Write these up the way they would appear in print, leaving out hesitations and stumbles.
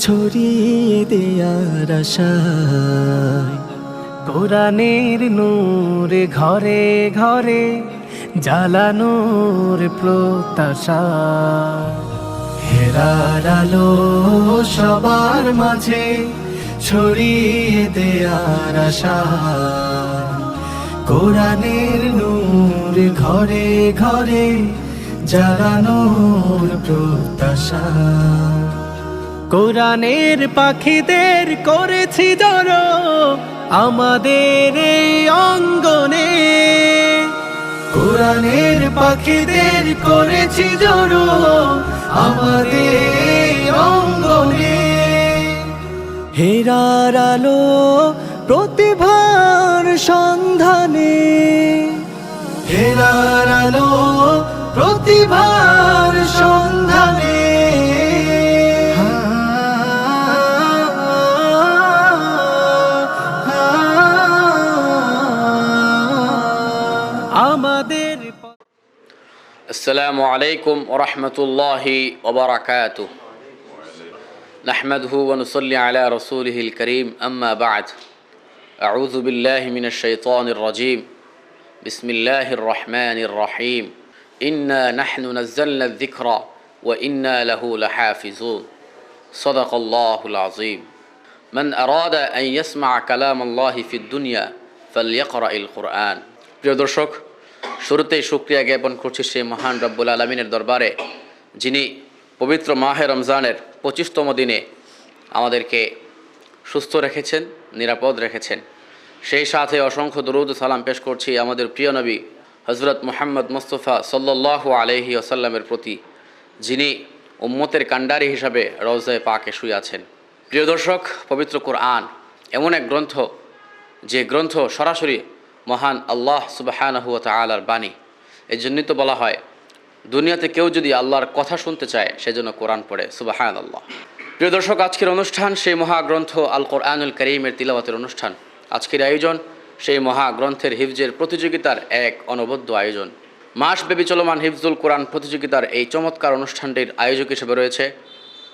ছড়িয়ে দেয়ার আশায়, কোরআনের নূরে ঘরে ঘরে জ্বালানোর প্রত্যাশা। হেরার আলো সবার মাঝে ছড়িয়ে দেয়ার আশা, কোরআনের নূর ঘরে ঘরে জ্বালানোর প্রত্যাশা। কোরআনের পাখিদের করেছি জড়ো আমাদের এই অঙ্গনে, কোরআনের পাখিদের করেছি জড়ো আমাদের এই অঙ্গনে। হেরার আলো প্রতিভার সন্ধানে, হেরার আলো প্রতিভার সন্ধানে। আমাদের আসসালামু আলাইকুম ওয়া রাহমাতুল্লাহি ওয়া বারাকাতুহু। নাহমাদুহু ওয়া নুসাল্লি আলা রাসূলিহিল কারীম, আম্মা বা'দ। আউযু বিল্লাহি মিনাশ শাইতানির রাজীম। বিসমিল্লাহির রহমানির রহিম। ইন্না নাহনু নাযালনা আয-যিকরা ওয়া ইন্না লাহু লাহাফিজুন। সাদাকাল্লাহুল আযীম। মান আরাদা আন ইয়াসমা'a কালামাল্লাহি ফিদ দুনিয়া ফালইকরা'িল কুরআন। প্রিয় দর্শক, শুরুতেই শুকরিয়া জ্ঞাপন করছি সেই মহান রব্বুল আলমিনের দরবারে, যিনি পবিত্র মাহে রমজানের 25তম দিনে আমাদেরকে সুস্থ রেখেছেন, নিরাপদ রেখেছেন। সেই সাথে অসংখ্য দরুদ ও সালাম পেশ করছি আমাদের প্রিয় নবী হযরত মুহাম্মদ মুস্তাফা সাল্লাল্লাহু আলাইহি ওয়াসাল্লামের প্রতি, যিনি উম্মতের কাণ্ডারি হিসাবে রওজায়ে পাকে শুয়ে আছেন। প্রিয় দর্শক, পবিত্র কোরআন এমন এক গ্রন্থ, যে গ্রন্থ সরাসরি মহান আল্লাহ সুবহানাহু ওয়া তাআলার বাণী। এই জন্যই তো বলা হয়, দুনিয়াতে কেউ যদি আল্লাহর কথা শুনতে চায় সেজন্য কোরআন পড়ে। সুবহানাল্লাহ। প্রিয় দর্শক, আজকের অনুষ্ঠান সেই মহাগ্রন্থ আল কোরআনুল কারীমের তিলাওয়াতের অনুষ্ঠান। আজকের আয়োজন সেই মহাগ্রন্থের হিফজের প্রতিযোগিতার এক অনবদ্য আয়োজন। মাসব্যাপী চলমান হিফজুল কোরআন প্রতিযোগিতার এই চমৎকার অনুষ্ঠানটির আয়োজক হিসেবে রয়েছে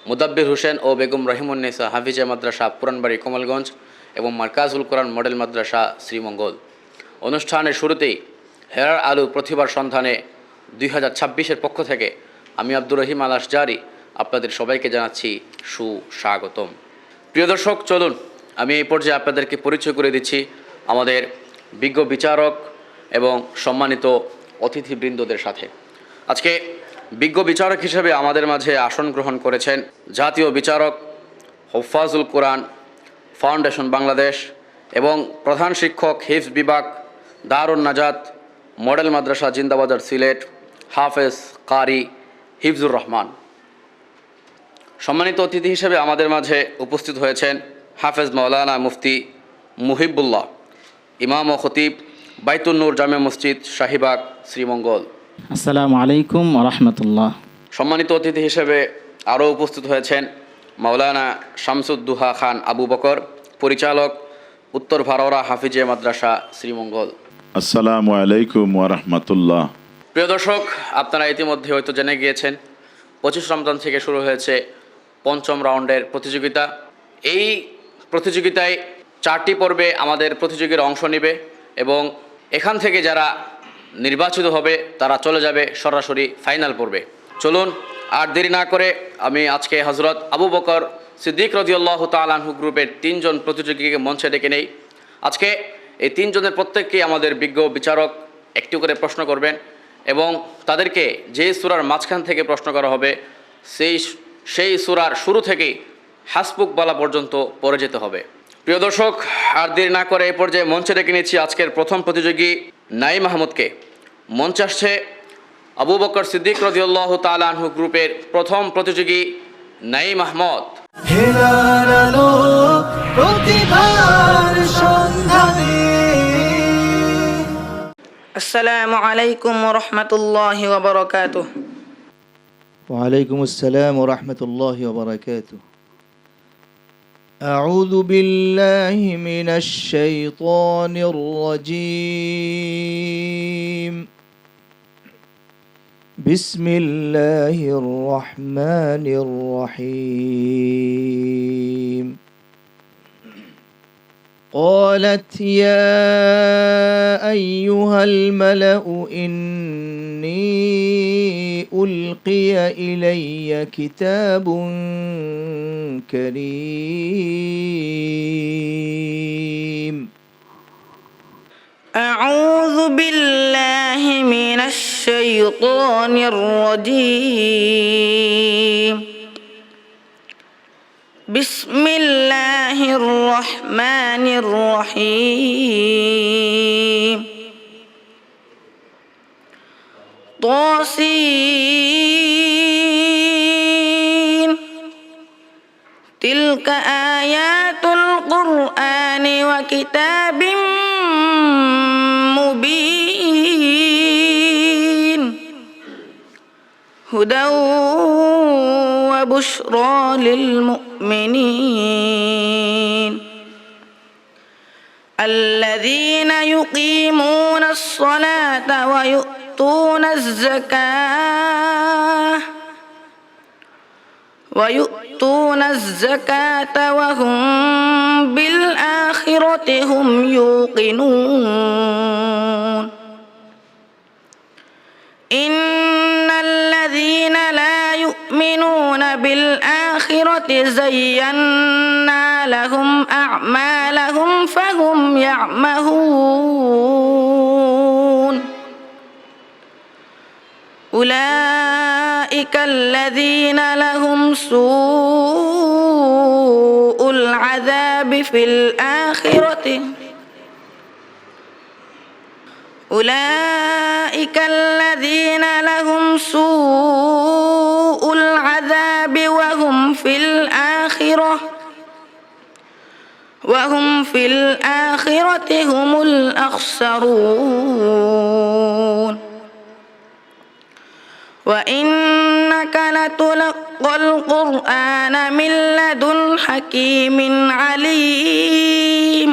মুদাব্বির হোসেন ও বেগম রহিমুন্নেসা হাফিজা মাদ্রাসা পুরানবাড়ি কমলগঞ্জ এবং মার্কাজুল কোরআন মডেল মাদ্রাসা শ্রীমঙ্গল। অনুষ্ঠানের শুরুতেই হেরার আলো প্রতিভার সন্ধানে 2026-এর পক্ষ থেকে আমি আব্দুর রহিম আল আশজারি আপনাদের সবাইকে জানাচ্ছি সুস্বাগতম। প্রিয় দর্শক, চলুন আমি এই পর্যায়ে আপনাদেরকে পরিচয় করে দিচ্ছি আমাদের বিজ্ঞ বিচারক এবং সম্মানিত অতিথিবৃন্দদের সাথে। আজকে বিজ্ঞ বিচারক হিসেবে আমাদের মাঝে আসন গ্রহণ করেছেন জাতীয় বিচারক হুফাজুল কোরআন ফাউন্ডেশন বাংলাদেশ এবং প্রধান শিক্ষক হিফজ বিভাগ দারুন নাজাত মডেল মাদ্রাসা জিন্দাবাজার সিলেট হাফেজ কারি হিফজুর রহমান। সম্মানিত অতিথি হিসেবে আমাদের মাঝে উপস্থিত হয়েছেন হাফেজ মাওলানা মুফতি মুহিবুল্লাহ, ইমাম ও খতিব বাইতুন নূর জামে মসজিদ শাহীবাগ শ্রীমঙ্গল। আসসালামু আলাইকুম ওয়া রাহমাতুল্লাহ। সম্মানিত অতিথি হিসেবে আরও উপস্থিত হয়েছেন মাওলানা শামসুদ্দোহা খান আবু বকর, পরিচালক উত্তর ভারোরা হাফিজিয়া মাদ্রাসা শ্রীমঙ্গল। আসসালামু আলাইকুম ওয়া রাহমাতুল্লাহ। প্রিয় দর্শক, আপনারা ইতিমধ্যে হয়তো জেনে গিয়েছেন 25 রমজান থেকে শুরু হয়েছে 5ম রাউন্ডের প্রতিযোগিতা। এই প্রতিযোগিতায় 4টি পর্বে আমাদের প্রতিযোগীরা অংশ নেবে এবং এখান থেকে যারা নির্বাচিত হবে তারা চলে যাবে সরাসরি ফাইনাল পর্বে। চলুন আর দেরি না করে আমি আজকে হযরত আবু বকর সিদ্দিক রাদিয়াল্লাহু তাআলা আনহু গ্রুপের 3 জন প্রতিযোগীকে মঞ্চে ডেকে নেই। আজকে এই 3 জনের প্রত্যেককেই আমাদের বিজ্ঞ বিচারক একটু করে প্রশ্ন করবেন এবং তাদেরকে যে সূরার মাঝখান থেকে প্রশ্ন করা হবে সেই সূরার শুরু থেকেই হাসবুক বলা পর্যন্ত পড়ে যেতে হবে। প্রিয় দর্শক, আর দেরি না করে এই পর্যায়ে মঞ্চে ডেকে নিচ্ছি আজকের প্রথম প্রতিযোগী নাঈম আহমদকে। মঞ্চে আসছে আবু বকর সিদ্দিক রাদিয়াল্লাহু তাআলা আনহু গ্রুপের প্রথম প্রতিযোগী নাঈম আহমদ। হেরার আলো প্রতিভার সন্ধানে। আসসালামু আলাইকুম ওয়া রাহমাতুল্লাহি ওয়া বারাকাতুহু। وعليكم السلام ورحمة الله وبركاته. أعوذ بالله من الشيطان الرجيم. بسم الله الرحمن الرحيم قالت يا أيها الملأ إني ألقي إلي كتاب كريم أعوذ بالله من الشيطان الرجيم بسم الله الرحمن الرحيم طاسين تلك آيات القرآن وكتاب مبين هدى وبشرى للمؤمنين الذين يقيمون الصلاة ويؤتون الزكاة وهم بالآخرة هم يوقنون إن الذين لا يؤمنون بالآخرة زينا لهم أعمالهم فهم يعمهون أولئك الذين لهم سوء العذاب في الآخرة أولئك الذين لهم سوء العذاب وهم في الآخرة هم الأخسرون وإنك لتلقى القرآن من لدن حكيم عليم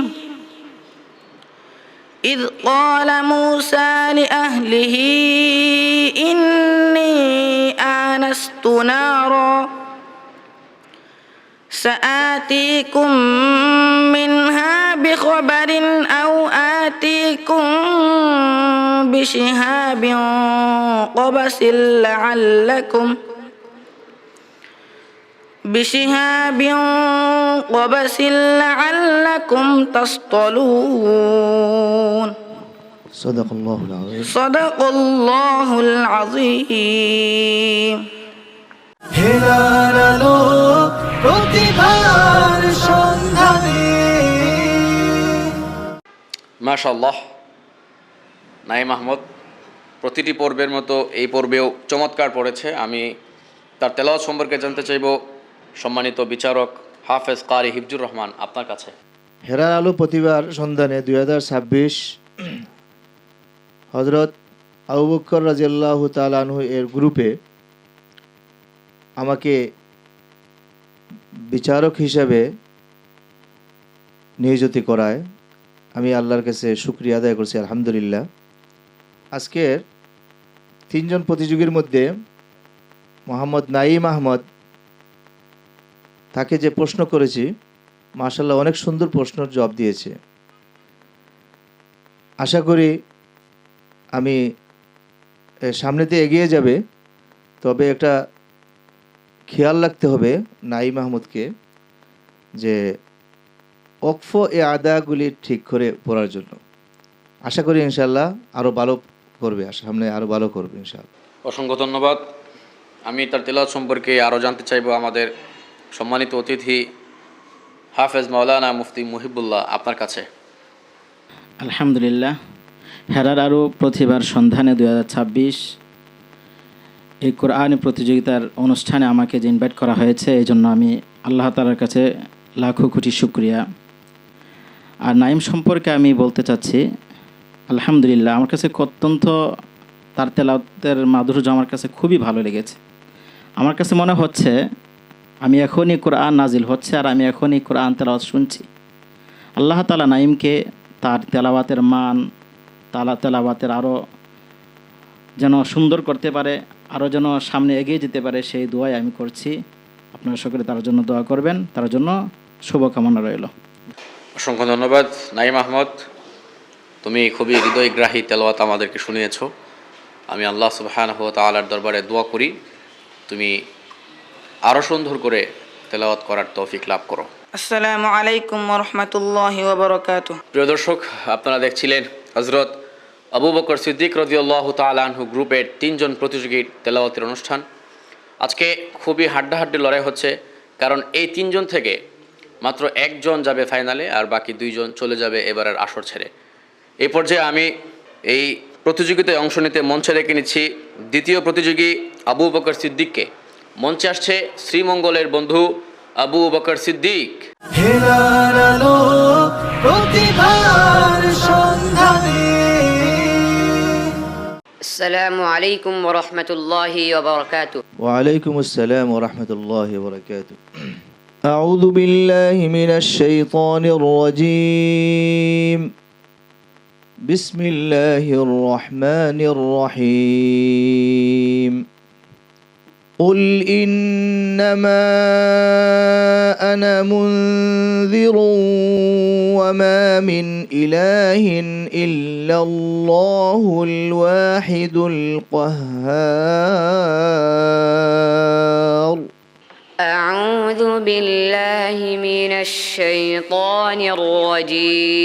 إذ قال موسى لأهله إني آنست نارا سآتيكم منها بخبر أو آتيكم بشهاب قبس لعلكم تصطلون صدق الله العظيم صدق الله العظيم হেলার আলো প্রতিভার সন্ধানে মাশাআল্লাহ। নাঈম আহমদ প্রতিটি পর্বের মতো এই পর্বেও চমৎকার পড়েছে। আমি তার তেলাওয়াত সম্পর্কে জানতে চাইব সম্মানিত বিচারক হাফেজ কারি হিফজুর রহমান আপনার কাছে। হেরার আলো প্রতিভার সন্ধানে 2026 হযরত আবু বকর রাদিয়াল্লাহু তাআলা আনহু এর গ্রুপে আমাকে বিচারক হিসেবে নিয়োজিত করায় আমি আল্লাহর কাছে শুকরিয়া আদায় করছি, আলহামদুলিল্লাহ। আজকের তিনজন প্রতিযোগীর মধ্যে মোহাম্মদ নাঈম আহমদ, তাকে যে প্রশ্ন করেছি মাশাআল্লাহ অনেক সুন্দর প্রশ্নের জবাব দিয়েছে। আশা করি আমি সামনেতে এগিয়ে যাবে। তবে একটা খেয়াল রাখতে হবে নাঈম আহমদকে, যে ওকফ এ আদাগুলি ঠিক করে পড়ার জন্য। আশা করি ইনশাআল্লাহ আরও ভালো করবে, সামনে আরও ভালো করবে ইনশাআল্লাহ। অসংখ্য ধন্যবাদ। আমি তার তেলাওয়াত সম্পর্কে আরও জানতে চাইব আমাদের সম্মানিত অতিথি হাফেজ মাওলানা মুফতি মুহিবুল্লাহ আপনার কাছে। আলহামদুলিল্লাহ, হেরার আরও প্রতিভার সন্ধানে 2026 এই কোরআনী প্রতিযোগিতার অনুষ্ঠানে আমাকে যে ইনভাইট করা হয়েছে, এই জন্য আমি আল্লাহ তাআলার কাছে লাখো কোটি শুকরিয়া। আর নাঈম সম্পর্কে আমি বলতে চাচ্ছি, আলহামদুলিল্লাহ আমার কাছে অত্যন্ত তার তেলাওয়াতের মাধুর্য আমার কাছে খুবই ভালো লেগেছে। আমার কাছে মনে হচ্ছে আমি এখনই কোরআন নাজিল হচ্ছে আর আমি এখনই কোরআন তেলাওয়াত শুনছি। আল্লাহ তাআলা নাঈমকে তার তেলাওয়াতের মান, তেলাওয়াতের আরও যেন সুন্দর করতে পারে আরও যেন সামনে এগিয়ে যেতে পারে সেই দোয়াই আমি করছি। আপনারা সকলে তার জন্য দোয়া করবেন, তার জন্য শুভকামনা রইল। অসংখ্য ধন্যবাদ নাইম আহমদ, তুমি খুবই হৃদয়গ্রাহী তেলাওয়াত আমাদেরকে শুনিয়েছ। আমি আল্লাহ সুবহানাহু ওয়া তাআলার দরবারে দোয়া করি তুমি আরও সুন্দর করে তেলাওয়াত করার তৌফিক লাভ করো। আসসালামু আলাইকুম রহমতুল্লাহি ওবরাকাতুহ। প্রিয় দর্শক, আপনারা দেখছিলেন হযরত আবু বকর সিদ্দিক রাদিয়াল্লাহু তাআলা আনহু গ্রুপের 3 জন প্রতিযোগীর তেলাওয়াতের অনুষ্ঠান। আজকে খুবই হাড্ডাহাড্ডি লড়াই হচ্ছে, কারণ এই 3 জন থেকে মাত্র 1 জন যাবে ফাইনালে, আর বাকি 2 জন চলে যাবে এবারের আসর ছেড়ে। এই পর্যায়ে আমি এই প্রতিযোগিতায় অংশ নিতে মঞ্চে রেখে নিচ্ছি দ্বিতীয় প্রতিযোগী আবু বকর সিদ্দিককে। মঞ্চে আসছে শ্রীমঙ্গলের বন্ধু আবু বকর সিদ্দিক। হেলার আলো প্রতিভার সন্ধানে। السلام عليكم ورحمة الله وبركاته. وعليكم السلام ورحمة الله وبركاته. أعوذ بالله من الشيطان الرجيم. بسم الله الرحمن الرحيم. قل إنما أنا منذر وما من إله إلا الله الواحد القهار. أعوذ بالله من الشيطان الرجيم.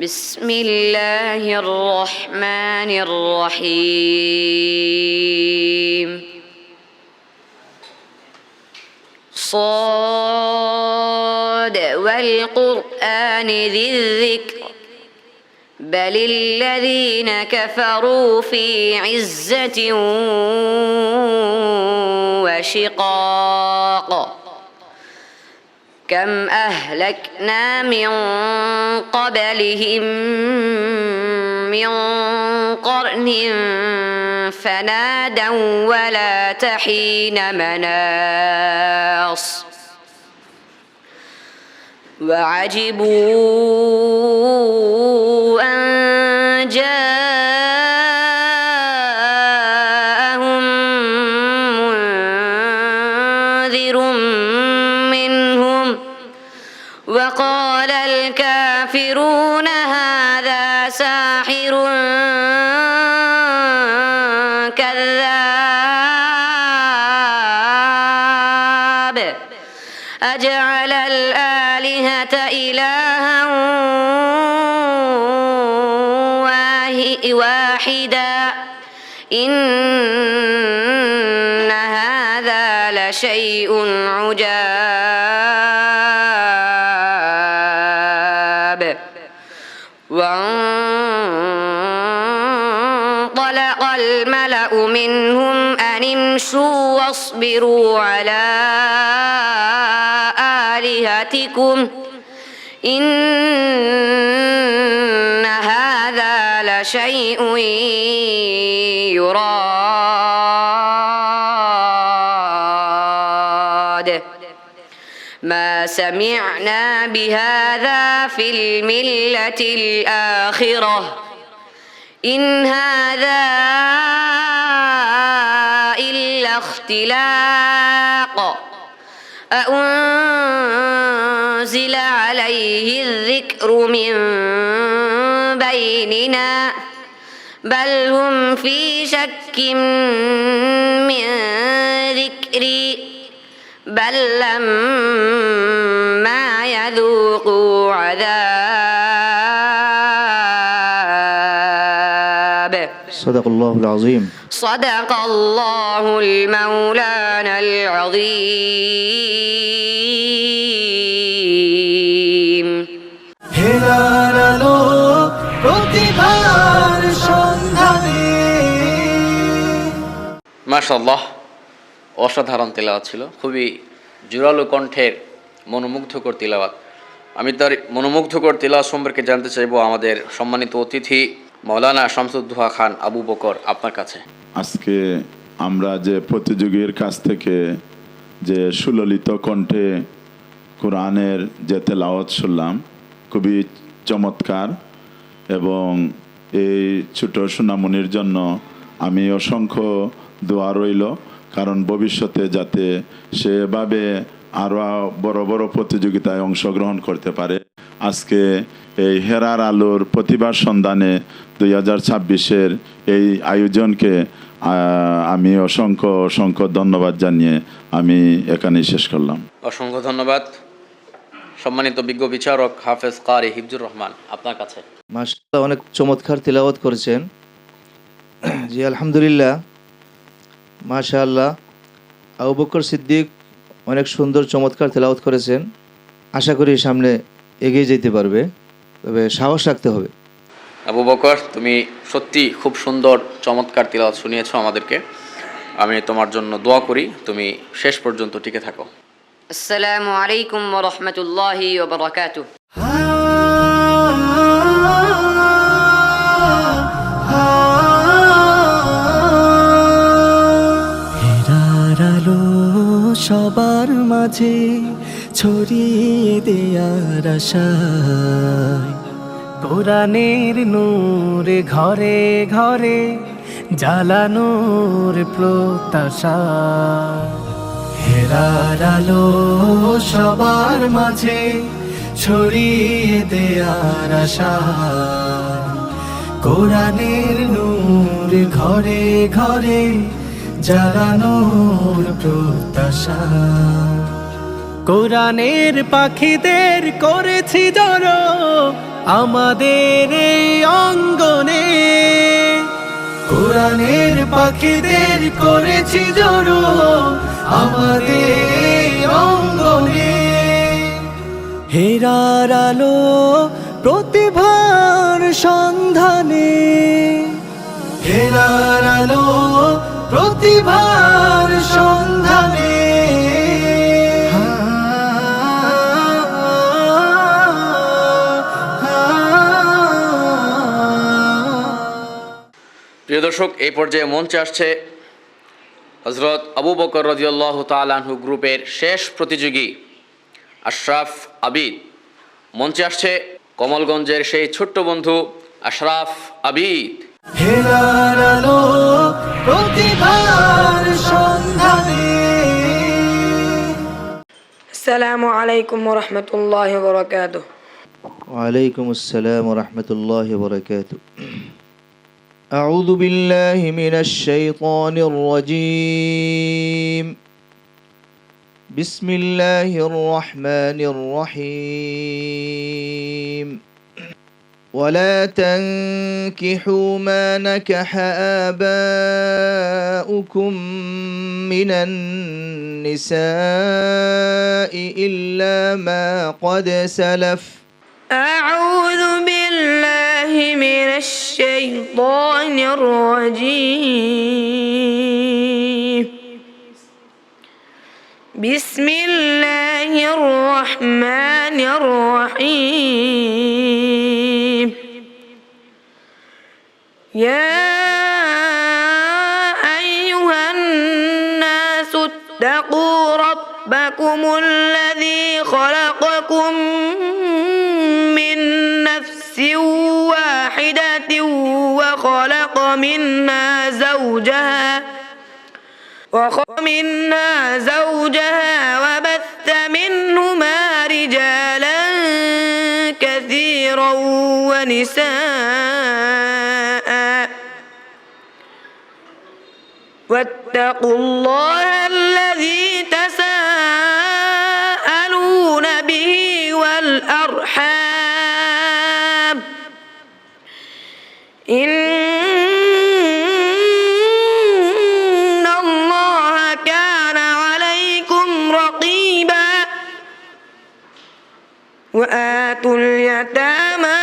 بسم الله الرحمن الرحيم. صاد والقرآن ذي الذكر بل الذين كفروا في عزة وشقاق كم أهلكنا من قبلهم من قرن فنادوا ولا تحين مناص وعجبوا أن جاءهم منذر منهم وقال الكافرون هذا ساحر كذاب أجعل الآلهة إلها واحدا إن هذا لشيء عجاب. وانطلق الملأ منهم أن امشوا واصبروا على آلهتكم إن هذا لشيء يراد ما سمعنا بهذا في الملة الآخرة إن هذا إلا اختلاق أأنزل عليه الذكر من بيننا بل هم في شك من ذكري بل لما يذوقوا عذاب. صدق الله العظيم. صدق الله المولانا العظيم. হেলার আলো প্রতিভার সন্ধানে। মাশাআল্লাহ, অসাধারণ তেলাওয়াত ছিল, খুবই জোরালো কণ্ঠের মনোমুগ্ধকর তেলাওয়াত। আমি তার মনোমুগ্ধকর তেলাওয়াত সম্পর্কে জানতে চাইবো আমাদের সম্মানিত অতিথি মাওলানা শামসুদ্দোহা খান আবু বকর, আপনার কাছে। আজকে আমরা যে প্রতিযোগীর কাছ থেকে যে সুললিত কণ্ঠে কোরআনের যে তেলাওয়াত শুনলাম, খুবই চমৎকার এবং এই ছোট সোনামণির জন্য আমি অসংখ্য দোয়া রইল, কারণ ভবিষ্যতে যাতে সে এভাবে আরও বড় বড় প্রতিযোগিতায় অংশগ্রহণ করতে পারে। আজকে এই হেরার আলোর প্রতিভার সন্ধানে 2026-এর এই আয়োজনকে আমি অসংখ্য অসংখ্য ধন্যবাদ জানিয়ে আমি এখানেই শেষ করলাম। অসংখ্য ধন্যবাদ। সম্মানিত বিজ্ঞ বিচারক হাফেজ কারি হিফজুর রহমান, আপনার কাছে। মাশাআল্লাহ, অনেক চমৎকার তিলাওয়াত করেছেন। জি আলহামদুলিল্লাহ, মাশাআল্লাহ। আবু বকর সিদ্দিক অনেক সুন্দর চমৎকার তেলাওয়াত করেছেন। আশা করি সামনে এগিয়ে যেতে পারবে, তবে সাহস রাখতে হবে। আবু বকর, তুমি সত্যি খুব সুন্দর চমৎকার তিলাওয়াত শুনিয়েছো আমাদেরকে। আমি তোমার জন্য দোয়া করি, তুমি শেষ পর্যন্ত টিকে থাকো। আসসালামু আলাইকুম ওয়া রাহমাতুল্লাহি ওয়া বারাকাতুহু। হেরার আলো সবার মাঝে ছড়িয়ে দেয়ার আশায়, কোরআনের নূর ঘরে ঘরে জ্বালানোর প্রত্যাশা। হেরার আলো সবার মাঝে ছড়িয়ে দেয়ার আশায়, কোরআনের নূর ঘরে ঘরে জ্বালানোর প্রত্যাশা। কোরআনের পাখিদের করেছি জড়ো আমাদের এই অঙ্গনে, কোরআনের পাখিদের করেছি জড়ো আমাদের এই অঙ্গনে। হেরার আলো প্রতিভার সন্ধানে, হেরার আলো প্রতিভার সন্ধানে। প্রিয় দর্শক, এই পর্যায়ে মঞ্চে আসছে হযরত আবু বকর রাদিয়াল্লাহু তাআলা আনহু গ্রুপের শেষ প্রতিযোগী আশরাফ আবিদ। মঞ্চে আসছে কমলগঞ্জের সেই ছোট্ট বন্ধু আশরাফ আবিদ। হেরার আলো প্রতিভার সন্ধানে। আসসালামু আলাইকুম ওয়া রাহমাতুল্লাহি ওয়া বারাকাতুহু। ওয়ালাইকুম আসসালাম ওয়া রাহমাতুল্লাহি ওয়া বারাকাতুহু। أعوذ بالله من الشيطان الرجيم. بسم الله الرحمن الرحيم. ولا تنكحوا ما نكح آباؤكم من النساء إلا ما قد سلف. أعوذ بالله من الشيطان الرجيم. بسم الله الرحمن الرحيم. يا أيها الناس اتقوا ربكم الذي خلقكم من نفس واحدة وخلق منها زوجها وبث منهما رجالا كثيرا ونساء واتقوا الله الذي تساءلون به والأرحام إن الله كان عليكم رقيبا وآتوا اليتامى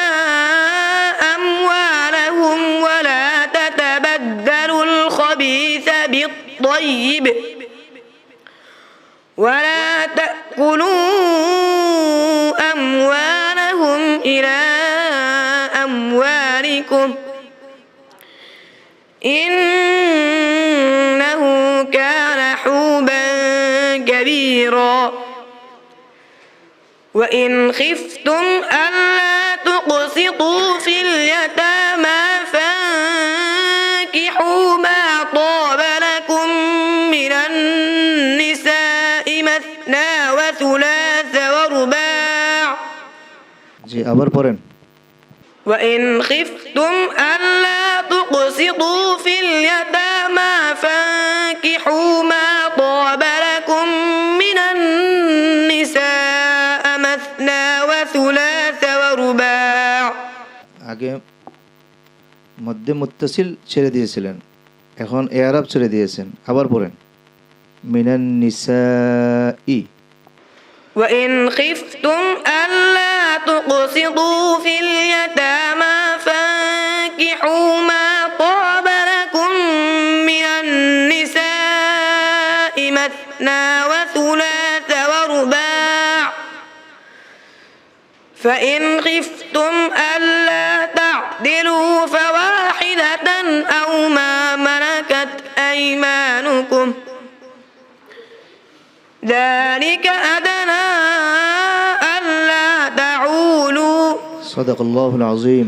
أموالهم ولا تتبدلوا الخبيث بالطيب ولا تأكلوا أموالهم إلى أموالكم إنه كان حوبا كبيرا وإن خفتم ألا تقسطوا في اليتامى وثلاث ورباع জি আবার পড়েন। وإن خفتم ألا تقسطوا في اليتامى فانكحوا ما طاب لكم من النساء مثنى وثلاث ورباع আগে মধ্যে মুত্তাসিল ছেড়ে দিয়েছিলেন, এখন এআরাব ছেড়ে দিয়েছেন। আবার পড়েন। মিনান নিসাই। وإن خفتم ألا تقسطوا في اليتامى فانكحوا ما طاب لكم من النساء مثنى وثلاث ورباع فإن خفتم ألا تعدلوا فواحدة أو ما ملكت أيمانكم ذلك أدنى ألا تعولوا সাদাকাল্লাহুল আযীম।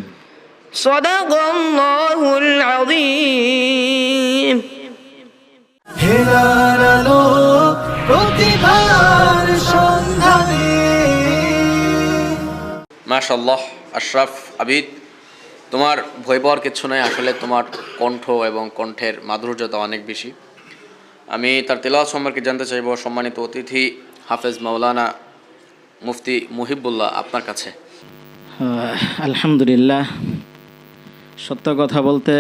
صدق الله العظيم হেলার আলো প্রতিভার সন্ধানে। মাশাআল্লাহ আশরাফ আবিদ, তোমার ভয় পাওয়ার কিছু নয়। আসলে তোমার কণ্ঠ এবং কণ্ঠের মাধুর্যতা অনেক বেশি। আমি তার তেলাওয়াত সম্পর্কে জানতে চাইব সম্মানিত অতিথি হাফেজ মাওলানা মুফতি মুহিবুল্লাহ আপনার কাছে। আলহামদুলিল্লাহ, সত্য কথা বলতে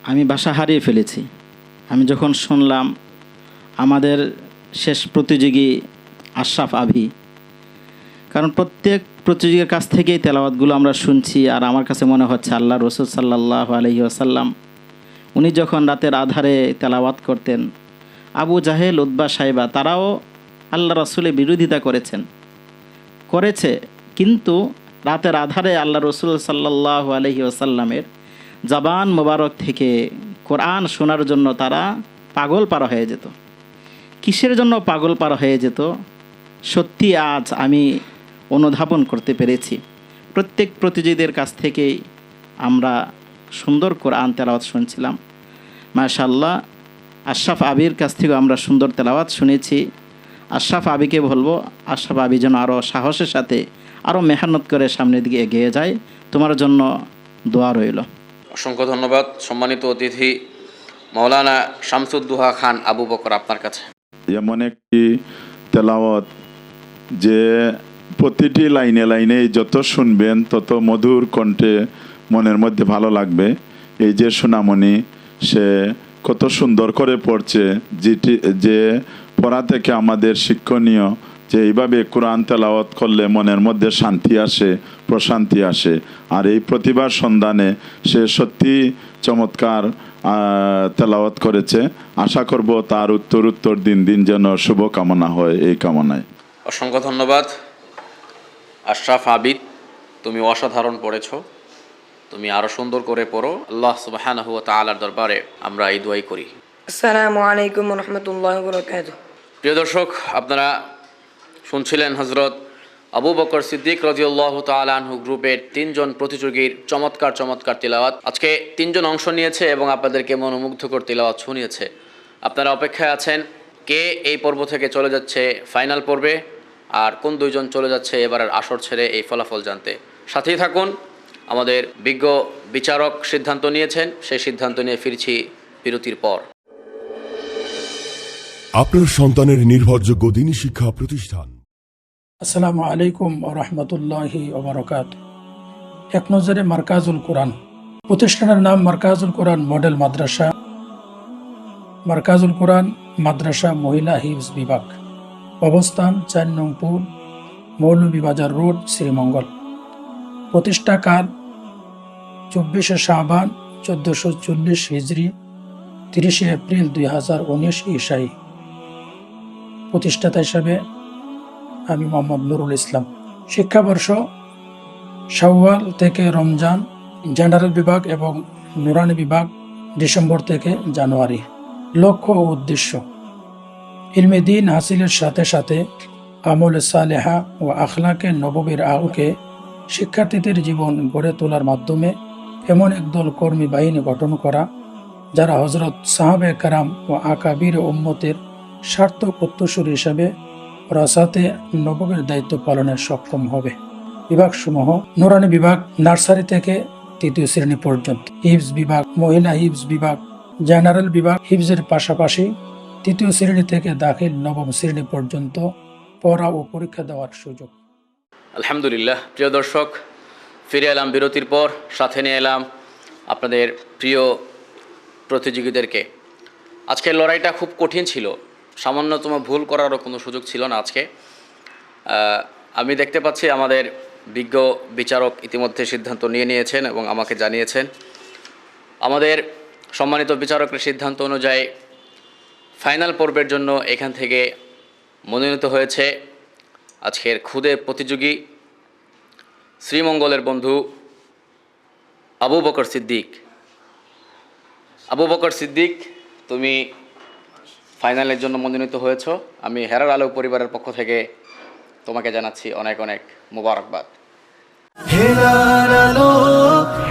আমি ভাষা হারিয়ে ফেলেছি। আমি যখন শুনলাম আমাদের শেষ প্রতিযোগী আশরাফ আবি, কারণ প্রত্যেক প্রতিযোগীর কাছ থেকেই তেলাওয়াতগুলো আমরা শুনছি, আর আমার কাছে মনে হচ্ছে আল্লাহ রসুল সাল্লাল্লাহু আলাইহি ওয়াসাল্লাম উনি যখন রাতের আধারে তেলাওয়াত করতেন, আবু জাহেল, উতবা, সাইবা তারাও আল্লাহ রসুলের বিরোধিতা করেছে, কিন্তু রাতের আধারে আল্লাহ রসুল সাল্লাল্লাহু আলাইহি ওয়াসাল্লামের জবান মোবারক থেকে কোরআন শোনার জন্য তারা পাগল পারা হয়ে যেত। কিসের জন্য পাগল পারা হয়ে যেত সত্যি আজ আমি অনুধাবন করতে পেরেছি। প্রত্যেক প্রতিযোগীদের কাছ থেকেই আমরা সুন্দর কোরআন তেলাওয়াত শুনছিলাম। মাশাআল্লাহ, আশরাফ আবির কাছ থেকেও আমরা সুন্দর তেলাওয়াত শুনেছি। আশরাফ আবিকে বলবো, আশরাফ আবি যেন আরও সাহসের সাথে আরও মেহনত করে সামনের দিকে এগিয়ে যায়। তোমার জন্য দোয়া রইল। অসংখ্য ধন্যবাদ। সম্মানিত অতিথি মাওলানা শামসুদ্দোহা খান আবু বকর আপনার কাছে। এমন একটি তেলাওয়াত যে প্রতিটি লাইনে লাইনে যত শুনবেন তত মধুর কণ্ঠে মনের মধ্যে ভালো লাগবে। এই যে সোনামণি, সে কত সুন্দর করে পড়ছে, যে পড়া থেকে আমাদের শিক্ষণীয় যে এইভাবে কোরআন তেলাওয়াত করলে মনের মধ্যে শান্তি আসে, প্রশান্তি আসে। আর এই প্রতিভার সন্ধানে সে সত্যি চমৎকার তেলাওয়াত করেছে। আশা করব তার উত্তর দিন দিন যেন শুভ কামনা হয়, এই কামনায়। অসংখ্য ধন্যবাদ আশরাফ আবিদ, তুমি অসাধারণ পড়েছো। তুমি আরও সুন্দর করে পড়ো। আল্লাহ সুবহানাহু ওয়া তাআলার দরবারে আমরা এই দোয়াই করি। السلام عليكم ورحمة الله وبركاته প্রিয় দর্শক, আপনারা শুনছিলেন হজরত আবু বকর সিদ্দিক রাদিয়াল্লাহু তাআলা আনহু গ্রুপের 3 জন প্রতিযোগীর চমৎকার তেলাওয়াত। আজকে 3 জন অংশ নিয়েছে এবং আপনাদেরকে মনোমুগ্ধকর তেলাওয়াত শুনিয়েছে। আপনারা অপেক্ষায় আছেন কে এই পর্ব থেকে চলে যাচ্ছে ফাইনাল পর্বে, আর কোন 2 জন চলে যাচ্ছে এবারের আসর ছেড়ে এই ফলাফল জানতে। সাথেই থাকুন, আমাদের বিজ্ঞ বিচারক সিদ্ধান্ত নিয়েছেন, সেই সিদ্ধান্ত নিয়ে ফিরছি বিরতির পর। আপনার সন্তানের নির্ভরযোগ্য দিনী শিক্ষা প্রতিষ্ঠান। আসসালামু আলাইকুম ওয়া রাহমাতুল্লাহি ওয়া বারাকাতুহু। এক নজরে মারকাজুল কোরআন প্রতিষ্ঠানের নাম মারকাজুল কোরআন মডেল মাদ্রাসা, মারকাজুল কোরআন মাদ্রাসা মহিলা হিফজ বিভাগ, অবস্থান 4 নং পুল, মৌলভীবাজার রোড, শ্রীমঙ্গল। প্রতিষ্ঠাকাল 24 শাবান 1440 হিজরি, 30 এপ্রিল 2019 ঈশাই। প্রতিষ্ঠাতা হিসাবে আমি মোহাম্মদ নুরুল ইসলাম। শিক্ষাবর্ষ শাওয়াল থেকে রমজান, জেনারেল বিভাগ এবং নুরানি বিভাগ ডিসেম্বর থেকে জানুয়ারি। লক্ষ্য ও উদ্দেশ্য: ইলমে দ্বীন হাসিলের সাথে সাথে আমলে সালেহা ও আখলাকে নববীর আলোকে শিক্ষার্থীদের জীবন গড়ে তোলার মাধ্যমে এমন একদল কর্মী বাহিনী গঠন করা যারা হজরত সাহাবে কারাম ও আকাবির উম্মতের সার্থক উত্তরসূরি হিসাবে রাসাতে নবমের দায়িত্ব পালনে সক্ষম হবে। বিভাগসমূহ: নুরানি বিভাগ নার্সারি থেকে 3য় শ্রেণী পর্যন্ত, হিফজ বিভাগ, মহিলা হিফজ বিভাগ, জেনারেল বিভাগ হিফজের পাশাপাশি 3য় শ্রেণী থেকে দাখিল 9ম শ্রেণী পর্যন্ত পড়া ও পরীক্ষা দেওয়ার সুযোগ। আলহামদুলিল্লাহ। প্রিয় দর্শক, ফিরে এলাম বিরতির পর, সাথে নিয়ে এলাম আপনাদের প্রিয় প্রতিযোগীদেরকে। আজকের লড়াইটা খুব কঠিন ছিল, সামান্যতম ভুল করারও কোনো সুযোগ ছিল না আজকে। আমি দেখতে পাচ্ছি আমাদের বিজ্ঞ বিচারক ইতিমধ্যে সিদ্ধান্ত নিয়ে নিয়েছেন এবং আমাকে জানিয়েছেন। আমাদের সম্মানিত বিচারকের সিদ্ধান্ত অনুযায়ী ফাইনাল পর্বের জন্য এখান থেকে মনোনীত হয়েছে আজকের খুদে প্রতিযোগী শ্রীমঙ্গলের বন্ধু আবু বকর সিদ্দিক। আবু বকর সিদ্দিক, তুমি ফাইনালের জন্য মনোনীত হয়েছ। আমি হেরার আলো পরিবারের পক্ষ থেকে তোমাকে জানাচ্ছি অনেক অনেক মোবারকবাদ। হেরার আলো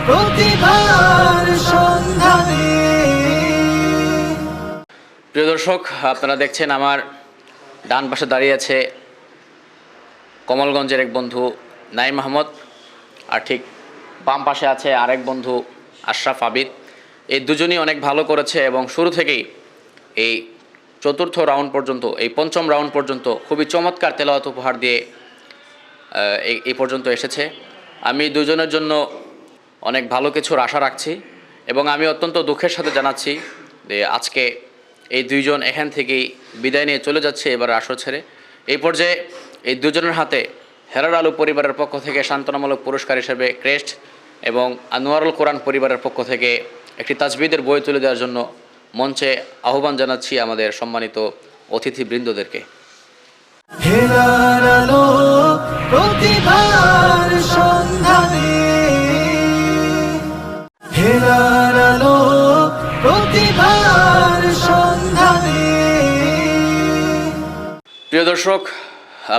প্রতিভার সন্ধানে। প্রিয় দর্শক, আপনারা দেখছেন আমার ডান পাশে দাঁড়িয়ে আছে কমলগঞ্জের এক বন্ধু নাইম আহমদ, আর ঠিক বাম পাশে আছে আরেক বন্ধু আশরাফ আবিদ। এই দুজনই অনেক ভালো করেছে এবং শুরু থেকেই এই চতুর্থ রাউন্ড পর্যন্ত, এই পঞ্চম রাউন্ড পর্যন্ত খুবই চমৎকার তেলাওয়াত উপহার দিয়ে এই পর্যন্ত এসেছে। আমি দুজনের জন্য অনেক ভালো কিছুর আশা রাখছি এবং আমি অত্যন্ত দুঃখের সাথে জানাচ্ছি যে আজকে এই দুইজন এখান থেকেই বিদায় নিয়ে চলে যাচ্ছে এবার আসর ছেড়ে। এই পর্যায়ে এই দুজনের হাতে হেরার আলো পরিবারের পক্ষ থেকে সান্ত্বনামূলক পুরস্কার হিসেবে ক্রেস্ট এবং আনোয়ারুল কোরআন পরিবারের পক্ষ থেকে একটি তাজবিদের বই তুলে দেওয়ার জন্য মঞ্চে আহ্বান জানাচ্ছি আমাদের সম্মানিত অতিথিবৃন্দদেরকে। হেরার আলো প্রতিভার সন্ধানে। হেরার আলো প্রতিভার সন্ধানে। প্রিয় দর্শক,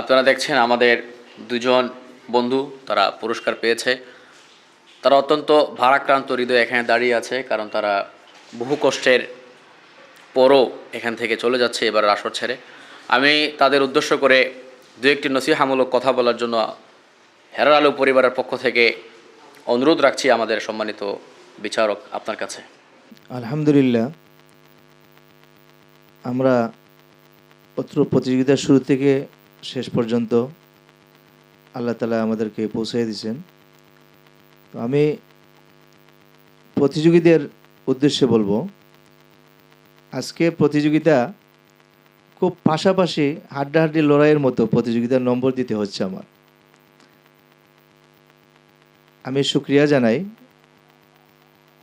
আপনারা দেখছেন আমাদের দুজন বন্ধু, তারা পুরস্কার পেয়েছে। তারা অত্যন্ত ভারাক্রান্ত হৃদয়ে এখানে দাঁড়িয়ে আছে, কারণ তারা বহু কষ্টের পরও এখান থেকে চলে যাচ্ছে এবার আসর ছেড়ে। আমি তাদের উদ্দেশ্য করে দু একটি নসিহামূলক কথা বলার জন্য হেরার আলো পরিবারের পক্ষ থেকে অনুরোধ রাখছি আমাদের সম্মানিত বিচারক আপনার কাছে। আলহামদুলিল্লাহ, আমরা অত্র প্রতিযোগিতার শুরু থেকে শেষ পর্যন্ত আল্লাহ তাআলা আমাদেরকে পৌঁছে দিয়েছেন। তো আমি প্রতিযোগীদের উদ্দেশ্যে বলবো, আজকে প্রতিযোগিতা খুব পাশাপাশি হাড্ডাহাড্ডি লড়াইয়ের মতো প্রতিযোগিতার নম্বর দিতে হচ্ছে আমার। আমি শুকরিয়া জানাই,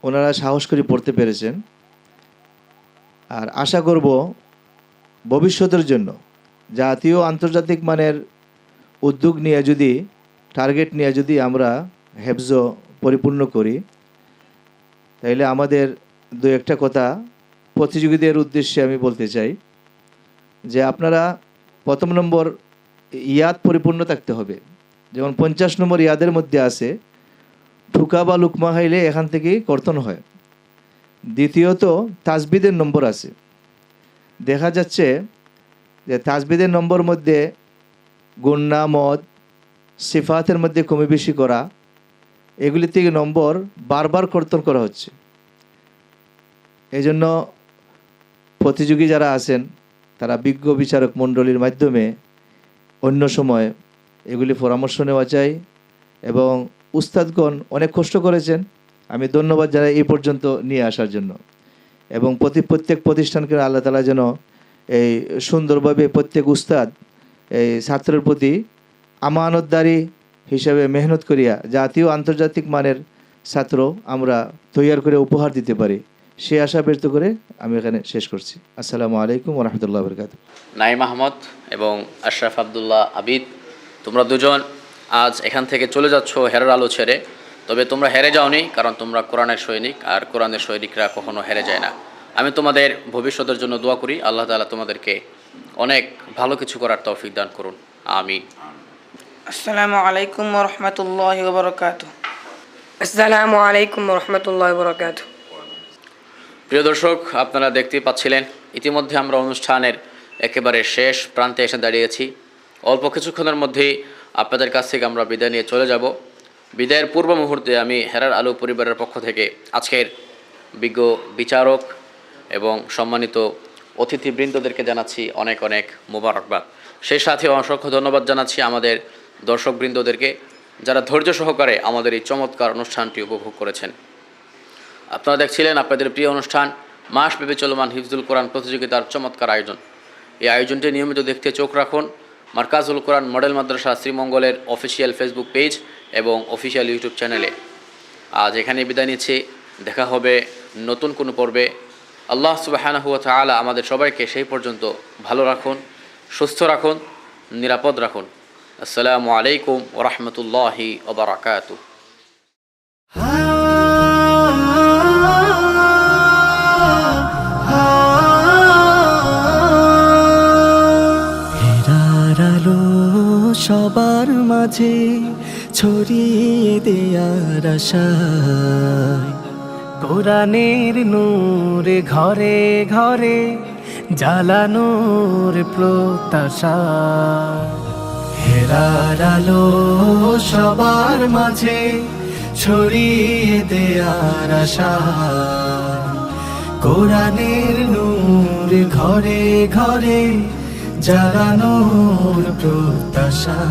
ওনারা সাহস করে পড়তে পেরেছেন। আর আশা করব ভবিষ্যতের জন্য জাতীয় আন্তর্জাতিক মানের উদ্যোগ নিয়ে যদি, টার্গেট নিয়ে যদি আমরা হেফজ পরিপূর্ণ করি, তাইলে আমাদের দু একটা কথা প্রতিযোগীদের উদ্দেশ্যে আমি বলতে চাই যে আপনারা প্রথম নম্বর ইয়াদ পরিপূর্ণ থাকতে হবে। যেমন 50 নম্বর ইয়াদের মধ্যে আছে ঠুকা বা লুকমা খাইলে এখান থেকেই কর্তন হয়। দ্বিতীয়ত তাজবিদের নম্বর আছে। দেখা যাচ্ছে যে তাজবিদের নম্বর মধ্যে গুন্না, মদ, সিফাতের মধ্যে কমে বেশি করা, এগুলি থেকে নম্বর বারবার কর্তন করা হচ্ছে। এই জন্য প্রতিযোগী যারা আছেন তারা বিজ্ঞ বিচারক মণ্ডলীর মাধ্যমে অন্য সময় এগুলি পরামর্শ নেওয়া চাই। এবং উস্তাদগণ অনেক কষ্ট করেছেন, আমি ধন্যবাদ জানাই এই পর্যন্ত নিয়ে আসার জন্য। এবং প্রত্যেক প্রতিষ্ঠানকে আল্লাহ তাআলা যেন এই সুন্দরভাবে প্রত্যেক উস্তাদ এই ছাত্রের প্রতি আমানতদারি হিসাবে মেহনত করিয়া জাতীয় আন্তর্জাতিক মানের ছাত্র আমরা তৈয়ার করে উপহার দিতে পারি, সে আশা ব্যক্ত করে আমি এখানে শেষ করছি। আসসালামু আলাইকুম ওয়া রাহমাতুল্লাহি ওয়া বারাকাতুহু। নাইম আহমদ এবং আশরাফ আবদুল্লাহ আবিদ, তোমরা দুজন আজ এখান থেকে চলে যাচ্ছ হেরার আলো ছেড়ে। তবে তোমরা হেরে যাওনি, কারণ তোমরা কোরআনের সৈনিক, আর কোরআনের সৈনিকরা কখনো হেরে যায় না। আমি তোমাদের ভবিষ্যতের জন্য দোয়া করি, আল্লাহ তাআলা তোমাদেরকে অনেক ভালো কিছু করার তৌফিক দান করুন, আমিন। আসসালামু আলাইকুম ওয়া রাহমাতুল্লাহি ওয়া বারাকাতুহু। আসসালামু আলাইকুম ওয়া রাহমাতুল্লাহি ওয়া বারাকাতুহু। প্রিয় দর্শক, আপনারা দেখতেই পাচ্ছিলেন ইতিমধ্যে আমরা অনুষ্ঠানের একেবারে শেষ প্রান্তে এসে দাঁড়িয়েছি। অল্প কিছুক্ষণের মধ্যেই আপনাদের কাছ থেকে আমরা বিদায় নিয়ে চলে যাব। বিদায়ের পূর্ব মুহূর্তে আমি হেরার আলো পরিবারের পক্ষ থেকে আজকের বিজ্ঞ বিচারক এবং সম্মানিত অতিথিবৃন্দদেরকে জানাচ্ছি অনেক অনেক মোবারকবাদ। সেই সাথে অসংখ্য ধন্যবাদ জানাচ্ছি আমাদের দর্শকবৃন্দদেরকে যারা ধৈর্য সহকারে আমাদের এই চমৎকার অনুষ্ঠানটি উপভোগ করেছেন। আপনারা দেখছিলেন আপনাদের প্রিয় অনুষ্ঠান মাসব্যাপী চলমান হিফজুল কোরআন প্রতিযোগিতার চমৎকার আয়োজন। এই আয়োজনটি নিয়মিত দেখতে চোখ রাখুন মার্কাজুল কোরআন মডেল মাদ্রাসা শ্রীমঙ্গলের অফিসিয়াল ফেসবুক পেজ এবং অফিসিয়াল ইউটিউব চ্যানেলে। আজ এখানে বিদায় নিচ্ছি, দেখা হবে নতুন কোনো পর্বে। আল্লাহ সুবহানাহু ওয়া তাআলা আমাদের সবাইকে সেই পর্যন্ত ভালো রাখুন, সুস্থ রাখুন, নিরাপদ রাখুন। আসসালামু আলাইকুম ওয়া রাহমাতুল্লাহি ওয়া বারাকাতুহু। হেরার আলো সবার মাঝে ছড়িয়ে দেয়ার আশায়, কোরআনের নূর ঘরে ঘরে জ্বালানোর প্রত্যাশা। হেরার আলো সবার মাঝে ছড়িয়ে দেয়ার আশায়, কোরআনের নূর ঘরে ঘরে জ্বালানোর প্রত্যাশা।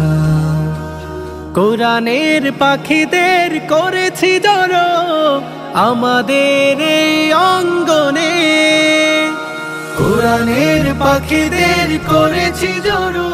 কোরআনের পাখিদের করেছি জড়ো আমাদের এই অঙ্গনে, কোরআনের পাখিদের করেছি জড়ো